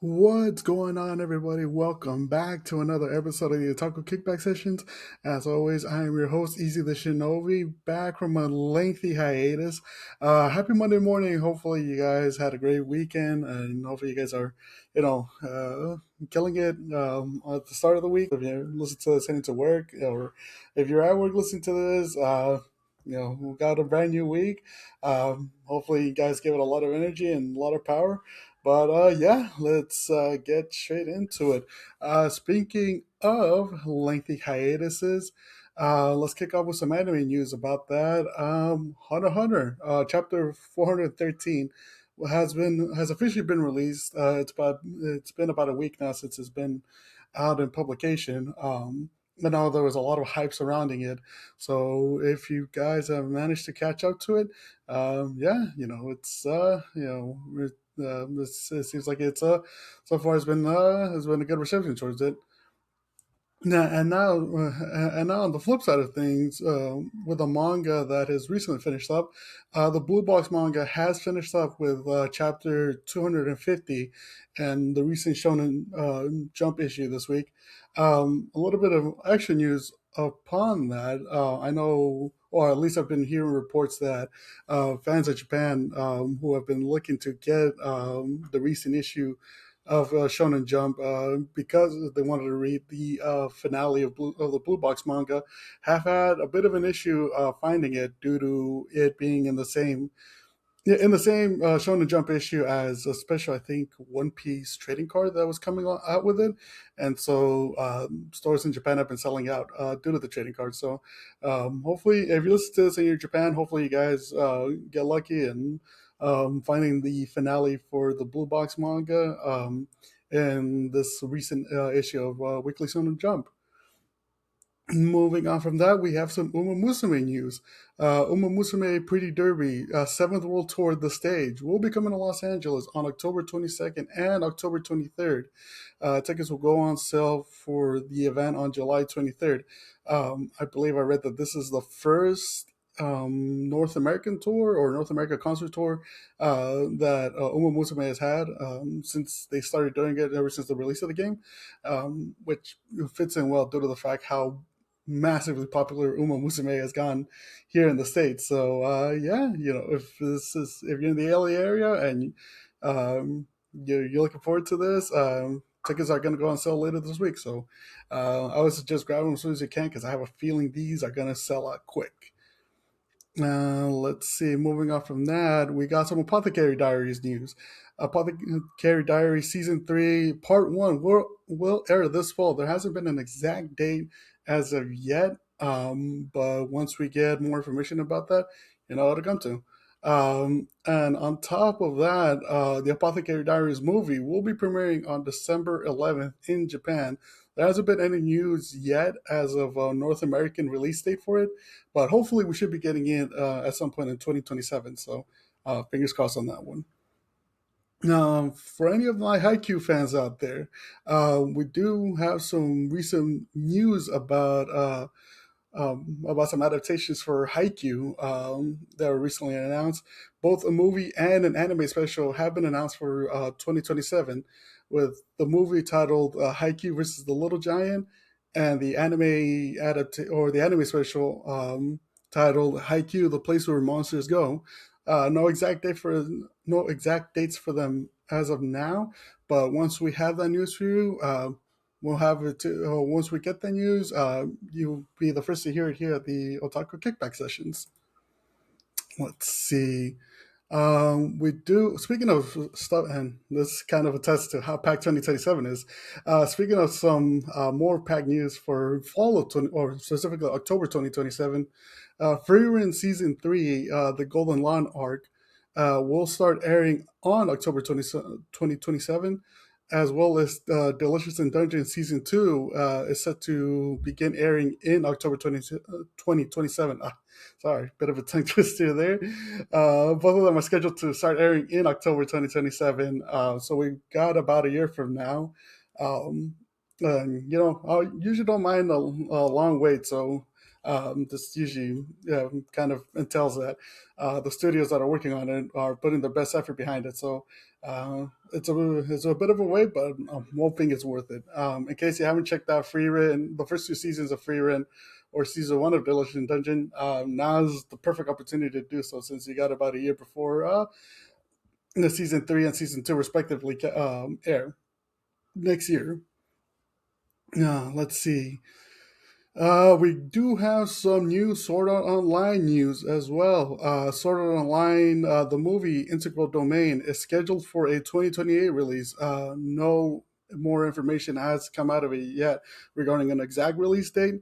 What's going on, everybody? Welcome back to another episode of the Otaku Kickback Sessions. As always, I am your host, Easy the Shinobi, back from a lengthy hiatus. Happy Monday morning. Hopefully, you guys had a great weekend, and hopefully, you guys are, killing it at the start of the week. If you listen to this heading to work, or if you're at work listening to this, we got a brand new week. Hopefully, you guys give it a lot of energy and a lot of power. But yeah, let's get straight into it. Speaking of lengthy hiatuses, let's kick off with some anime news about that. Hunter x Hunter, chapter 413 has officially been released. It's been about a week now since it's been out in publication. I know there was a lot of hype surrounding it. So if you guys have managed to catch up to it, yeah, it seems like it's so far has been a good reception towards it. Now on the flip side of things, with a manga that has recently finished up, the Blue Box manga has finished up with chapter 250 and the recent Shonen Jump issue this week. A little bit of action news upon that. I know, or at least I've been hearing reports that fans of Japan who have been looking to get the recent issue of Shonen Jump because they wanted to read the finale of the Blue Box manga, have had a bit of an issue finding it due to it being in the same Shonen Jump issue as a special, I think, One Piece trading card that was coming out with it, and so stores in Japan have been selling out due to the trading card. So hopefully, if you listen to this and you're in Japan, hopefully you guys get lucky and finding the finale for the Blue Box manga in this recent issue of Weekly Shonen Jump. Moving on from that, we have some Uma Musume news. Uma Musume Pretty Derby, seventh World Tour, The Stage, will be coming to Los Angeles on October 22nd and October 23rd. Tickets will go on sale for the event on July 23rd. I believe I read that this is the first North American tour or North America concert tour that Uma Musume has had since they started doing it ever since the release of the game, which fits in well due to the fact how massively popular Uma Musume has gone here in the States. So yeah, if you're in the LA area and you're looking forward to this, tickets are going to go on sale later this week. So I would suggest grab them as soon as you can because I have a feeling these are going to sell out quick. Let's see. Moving on from that, we got some Apothecary Diaries news. Apothecary Diaries Season 3, Part 1 will air this fall. There hasn't been an exact date as of yet, but once we get more information about that, you know how to come to. And on top of that, the Apothecary Diaries movie will be premiering on December 11th in Japan. There hasn't been any news yet as of a North American release date for it, but hopefully we should be getting it at some point in 2027. So fingers crossed on that one. Now, for any of my Haikyuu fans out there, we do have some recent news about some adaptations for Haikyuu that were recently announced. Both a movie and an anime special have been announced for 2027, with the movie titled Haikyuu versus the Little Giant, and the anime special titled Haikyuu: The Place Where Monsters Go. No exact date for no exact dates for them as of now, but once we have that news for you, we'll have it once we get the news. You'll be the first to hear it here at the Otaku Kickback Sessions. Let's see. We do. Speaking of stuff, and this kind of attests to how packed 2027 is. Speaking of some more packed news for fall of 20, or specifically October 2027, Frieren Season 3, the Golden Lawn arc, will start airing on October 2027, as well as Delicious in Dungeon Season 2 is set to begin airing in October 2027. Sorry, bit of a tongue twister there. Both of them are scheduled to start airing in October 2027. So we've got about a year from now. I usually don't mind a long wait. So This usually kind of entails that the studios that are working on it are putting their best effort behind it. So it's a bit of a wait, but I'm hoping it's worth it. In case you haven't checked out Frieren, the first two seasons of Frieren or season one of Delicious Dungeon, now's the perfect opportunity to do so since you got about a year before the season three and season two respectively air next year. Let's see. We do have some new Sword Art Online news as well. Sword Art Online, the movie Integral Domain, is scheduled for a 2028 release. No more information has come out of it yet regarding an exact release date.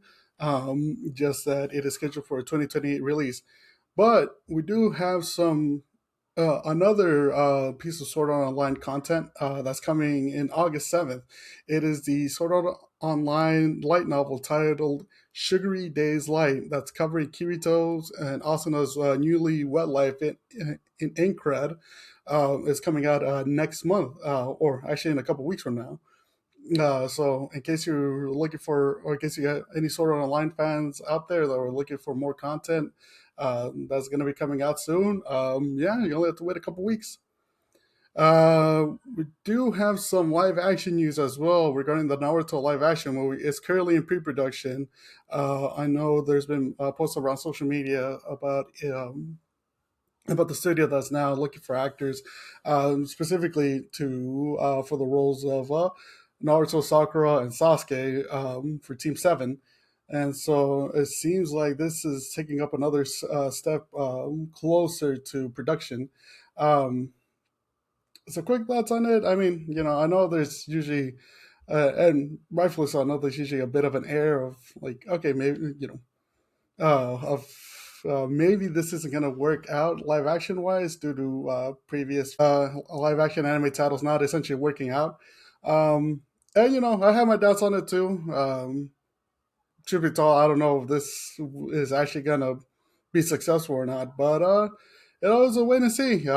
Just that it is scheduled for a 2028 release. But we do have some another piece of Sword Art Online content that's coming in August 7th. It is the Sword Art Online light novel titled Sugary Days Light that's covering Kirito's and Asuna's newly wet life in Inkred. It's coming out next month, or actually in a couple weeks from now. So, in case you're looking for, or in case you got any sort of online fans out there that are looking for more content that's going to be coming out soon, yeah, you only have to wait a couple weeks. We do have some live action news as well regarding the Naruto live action movie. It's currently in pre-production. I know there's been posts around social media about the studio that's now looking for actors, specifically to for the roles of Naruto, Sakura, and Sasuke for Team Seven. And so it seems like this is taking up another step closer to production. Um, so, quick thoughts on it. I mean, I know there's usually, and rightfully so, I know there's usually a bit of an air of like, okay, maybe of maybe this isn't going to work out live action wise due to previous live action anime titles not essentially working out. And I have my doubts on it too. Truth be told, I don't know if this is actually going to be successful or not, but it's a wait and see.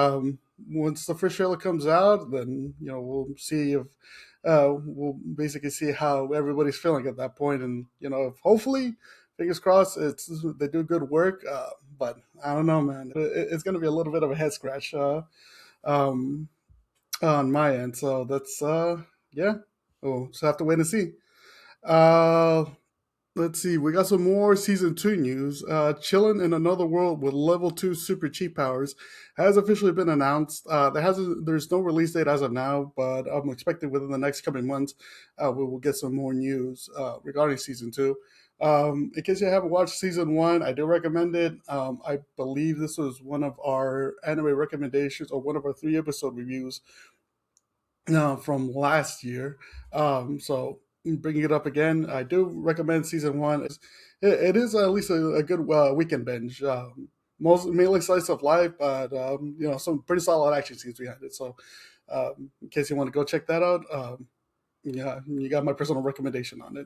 Once the first trailer comes out, then we'll see if we'll basically see how everybody's feeling at that point, and if hopefully, fingers crossed, they do good work. But I don't know, man. It's going to be a little bit of a head scratch um, on my end. So that's yeah. We'll just have to wait and see. Uh, Let's see. We got some more season two news. Chillin' in Another World with level two super cheat powers has officially been announced. There's no release date as of now, but I'm expecting within the next coming months we will get some more news regarding season two. In case you haven't watched season one, I do recommend it. I believe this was one of our anime recommendations or one of our 3 episode reviews from last year. So bringing it up again, I do recommend season one. It is at least a good weekend binge. Most mainly slice of life, but some pretty solid action scenes behind it. So in case you want to go check that out, yeah, you got my personal recommendation on it.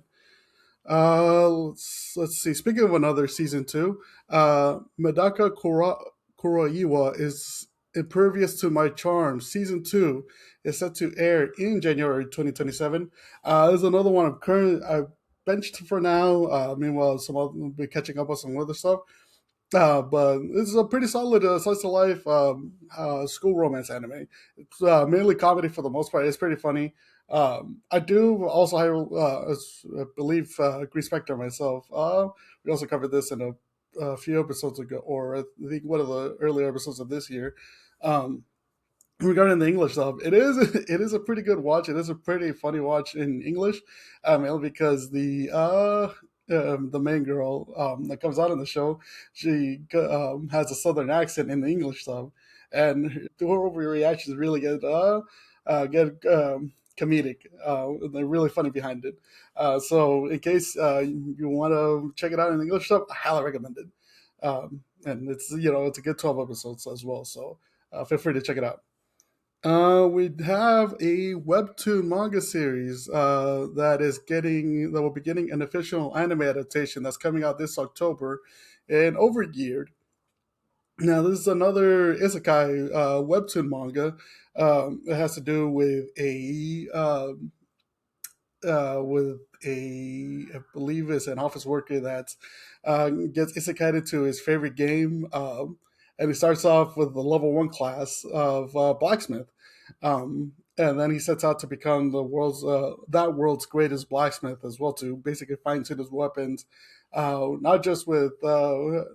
Let's see. Speaking of another season two, Medaka Kuraiwa is impervious to my charms. Season two is set to air in January 2027. There's another one I benched for now. Meanwhile, some other, will be catching up on some other stuff. But this is a pretty solid slice of life school romance anime. It's mainly comedy for the most part. It's pretty funny. I do also hire, I believe, Grease Spectre myself. We also covered this in a few episodes ago, or I think one of the earlier episodes of this year. Um, Regarding the English stuff, it is a pretty good watch. It is a pretty funny watch in English, mainly because the main girl that comes out in the show, she has a southern accent in the English stuff, and her reactions really get comedic. They're really funny behind it. So in case you want to check it out in English stuff, I highly recommend it. And it's a good 12 episodes as well. So feel free to check it out. We have a webtoon manga series that will be getting an official anime adaptation that's coming out this October in Overgeared. Now, this is another isekai webtoon manga. It has to do with with I believe it's an office worker that gets isekai to his favorite game, and he starts off with the level one class of blacksmith, and then he sets out to become the world's greatest blacksmith as well, to basically fine tune his weapons, not just with pure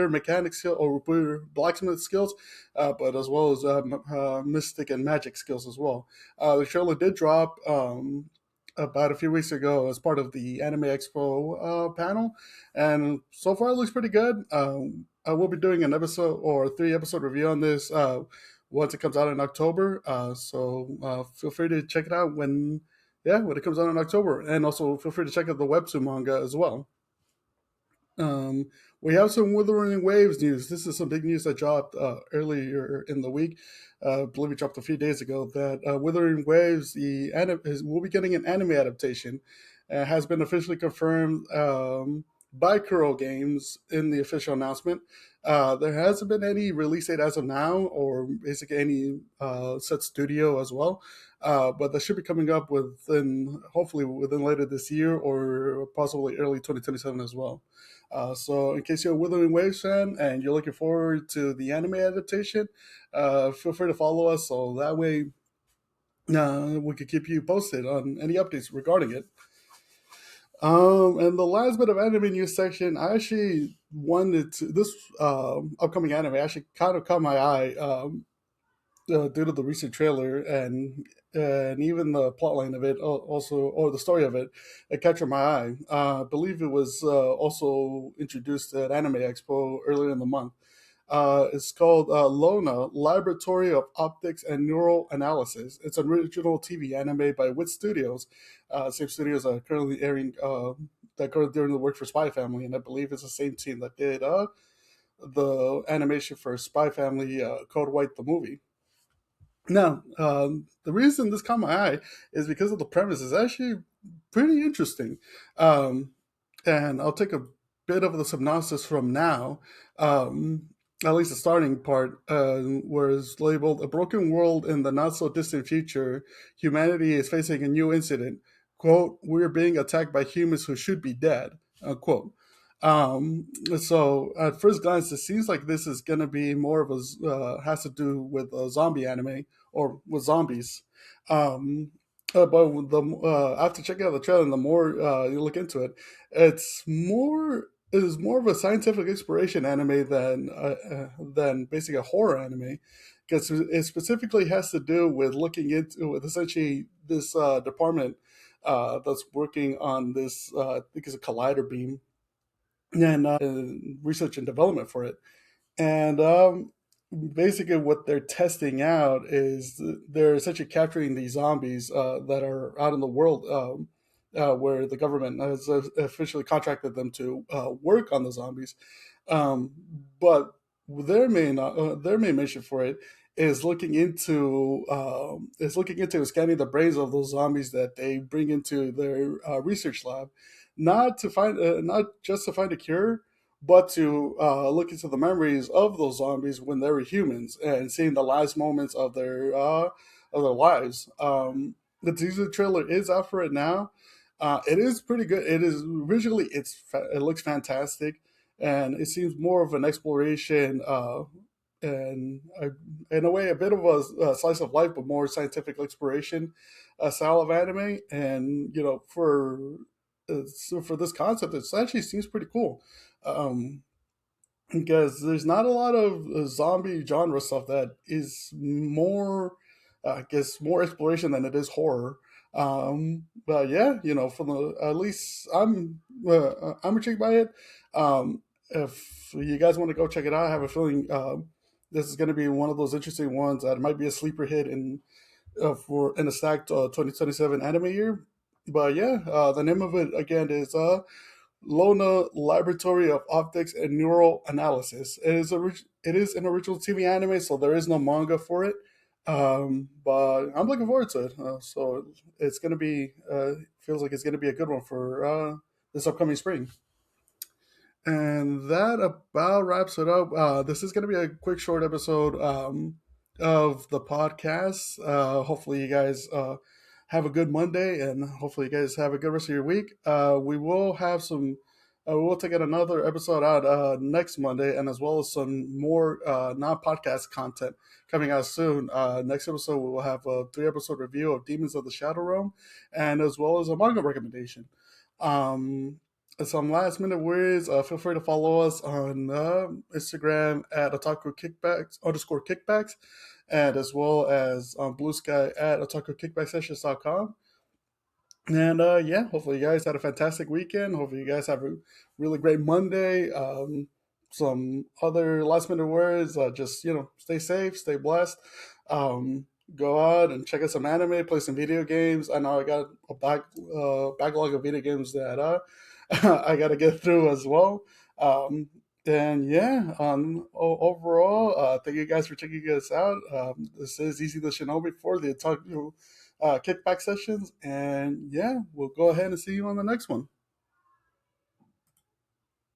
mechanic skill or pure blacksmith skills, but as well as mystic and magic skills as well. The trailer did drop about a few weeks ago as part of the Anime Expo panel, and so far it looks pretty good. I will be doing an episode or 3 episode review on this once it comes out in October. So feel free to check it out when it comes out in October, and also feel free to check out the webtoon manga as well. Um, we have some Withering Waves news. This is some big news that dropped earlier in the week. I believe it dropped a few days ago. That Withering Waves, will be getting an anime adaptation. Has been officially confirmed by Kuro Games in the official announcement. There hasn't been any release date as of now, or basically any set studio as well. But that should be coming up hopefully within later this year, or possibly early 2027 as well. So, in case you're a Withering Waves fan and you're looking forward to the anime adaptation, feel free to follow us so that way we can keep you posted on any updates regarding it. And the last bit of anime news section, I actually wanted to this upcoming anime actually kind of caught my eye due to the recent trailer and even the plotline of it, also, or the story of it, it captured my eye. I believe it was also introduced at Anime Expo earlier in the month. It's called LONA, Laboratory of Optics and Neural Analysis. It's an original TV anime by Wit Studios, same studios that are currently that currently doing the work for Spy Family, and I believe it's the same team that did the animation for Spy Family, Code White the movie. Now, the reason this caught my eye is because of the premise. Is actually pretty interesting. Um, and I'll take a bit of the synopsis from now, at least the starting part, where it's labeled "A broken world in the not so distant future. Humanity is facing a new incident. Quote, we're being attacked by humans who should be dead." Unquote. So at first glance, it seems like this is going to be more of has to do with a zombie anime or with zombies. Um, but after checking out the trailer, and the more you look into it, it is more of a scientific exploration anime than basically a horror anime, because it specifically has to do with looking into with essentially this department that's working on this I think it's a collider beam, and research and development for it. And basically, what they're testing out is they're essentially capturing these zombies that are out in the world, where the government has officially contracted them to work on the zombies. Um, but their main mission for it is looking into scanning the brains of those zombies that they bring into their research lab, not just to find a cure, but to look into the memories of those zombies when they were humans and seeing the last moments of their lives. The teaser trailer is out for it now. It is pretty good. It is visually, it looks fantastic, and it seems more of an exploration, and in a way, a bit of a slice of life, but more scientific exploration style of anime. And so for this concept, it actually seems pretty cool. Um, because there's not a lot of zombie genre stuff that is more, I guess, more exploration than it is horror. But yeah, from the at least I'm intrigued by it. If you guys want to go check it out, I have a feeling this is going to be one of those interesting ones that might be a sleeper hit in a stacked 2027 anime year. But yeah, the name of it again is LONA, Laboratory of Optics and Neural Analysis. It is an original TV anime, so there is no manga for it. But I'm looking forward to it. So it's gonna be feels like it's gonna be a good one for this upcoming spring. And that about wraps it up. This is gonna be a quick, short episode of the podcast. Hopefully, you guys have a good Monday, and hopefully you guys have a good rest of your week. We will have some. We will take another episode out next Monday, and as well as some more non-podcast content coming out soon. Next episode, we will have a 3 episode review of Demons of the Shadow Realm, and as well as a manga recommendation. Um, some last minute words. Feel free to follow us on Instagram at Otaku Kickbacks _kickbacks, and as well as on Blue Sky at Otaku Kickback Sessions.com. And yeah, hopefully you guys had a fantastic weekend. Hopefully you guys have a really great Monday. Some other last minute words. Just stay safe, stay blessed. Um, Go out and check out some anime, play some video games. I know I got a backlog of video games that I got to get through as well. And yeah, overall, thank you guys for checking us out. This is Easy the Shinobi for the Otaku Kickback Sessions. And yeah, we'll go ahead and see you on the next one.